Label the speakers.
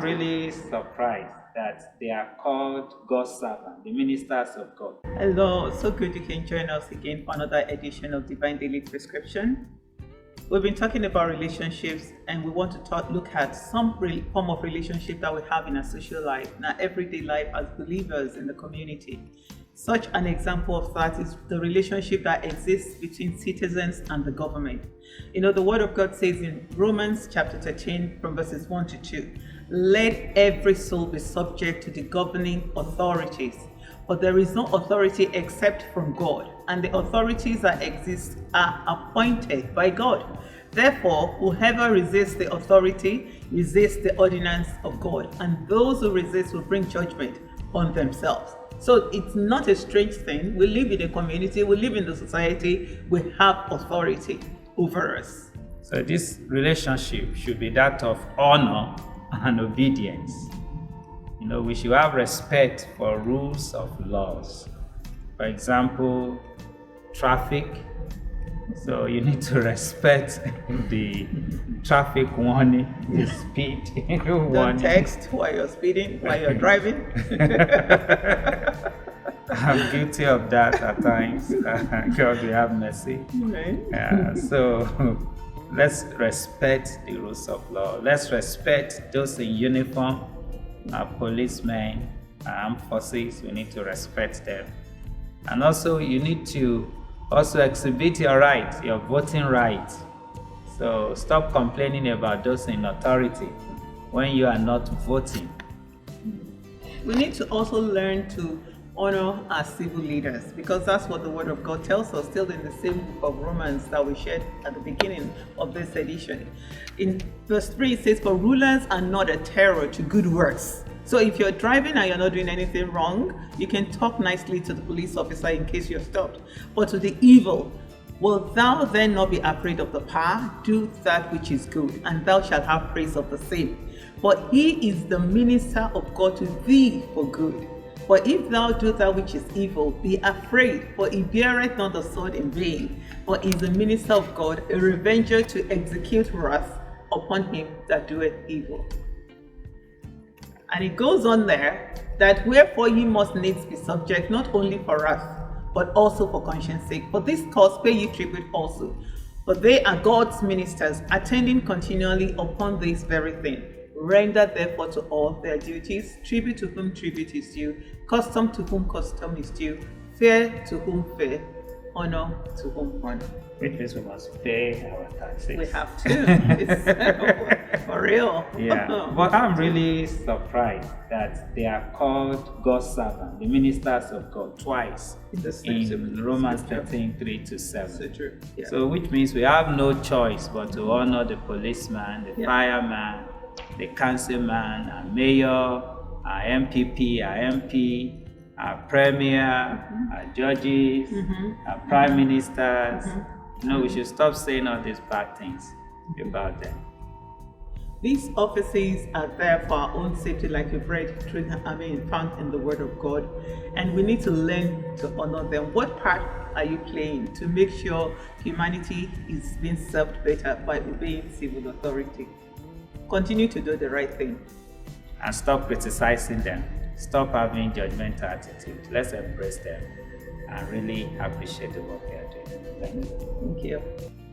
Speaker 1: really surprised that they are called God's servants, the ministers of God.
Speaker 2: Hello, so good you can join us again for another edition of Divine Daily Prescription. We've been talking about relationships, and we want to look at some form of relationship that we have in our social life, in our everyday life as believers in the community. Such an example of that is the relationship that exists between citizens and the government. You know, the Word of God says in Romans chapter 13 from verses 1 to 2, let every soul be subject to the governing authorities, for there is no authority except from God, and the authorities that exist are appointed by God. Therefore, whoever resists the authority resists the ordinance of God, and those who resist will bring judgment on themselves. So it's not a strange thing. We live in a community, we live in the society, we have authority over us.
Speaker 1: So this relationship should be that of honor and obedience. You know, we should have respect for rules of laws. For example, traffic. So you need to respect the traffic warning, the speed warning.
Speaker 2: Don't text while you're speeding, while you're driving.
Speaker 1: I'm guilty of that at times. God will have mercy.
Speaker 2: Right.
Speaker 1: So let's respect the rules of law. Let's respect those in uniform, our policemen, our armed forces. We need to respect them. And also you need to also exhibit your right, your voting right. So stop complaining about those in authority when you are not voting.
Speaker 2: We need to also learn to honor our civil leaders, because that's what the Word of God tells us, still in the same book of Romans that we shared at the beginning of this edition. In verse 3 it says, for rulers are not a terror to good works. So if you're driving and you're not doing anything wrong, you can talk nicely to the police officer in case you're stopped. But to the evil, wilt thou then not be afraid of the power? Do that which is good, and thou shalt have praise of the same. For he is the minister of God to thee for good. For if thou do that which is evil, be afraid, for he beareth not the sword in vain, for he is the minister of God, a revenger to execute wrath upon him that doeth evil. And it goes on there, that wherefore ye must needs be subject, not only for wrath, but also for conscience sake. For this cause pay ye tribute also, for they are God's ministers, attending continually upon this very thing. Render therefore to all their duties, tribute to whom tribute is due, custom to whom custom is due, fair to whom fair, honor to whom honor.
Speaker 1: Which means we must pay our taxes.
Speaker 2: We have to. It's for real.
Speaker 1: Yeah. But I'm really surprised that they are called God's servants, the ministers of God, twice in Romans 13, 3-7.
Speaker 2: So true. Yeah.
Speaker 1: So which means we have no choice but to honor the policeman, the fireman, the councilman, our mayor, our MPP, our MP, our premier, our judges, our prime ministers. You know, we should stop saying all these bad things about them.
Speaker 2: These offices are there for our own safety, like we've read through, found in the Word of God, and we need to learn to honor them. What part are you playing to make sure humanity is being served better by obeying civil authority? Continue to do the right thing.
Speaker 1: And stop criticizing them. Stop having judgmental attitude. Let's embrace them and really appreciate the work they are doing. Thank you.
Speaker 2: Thank you.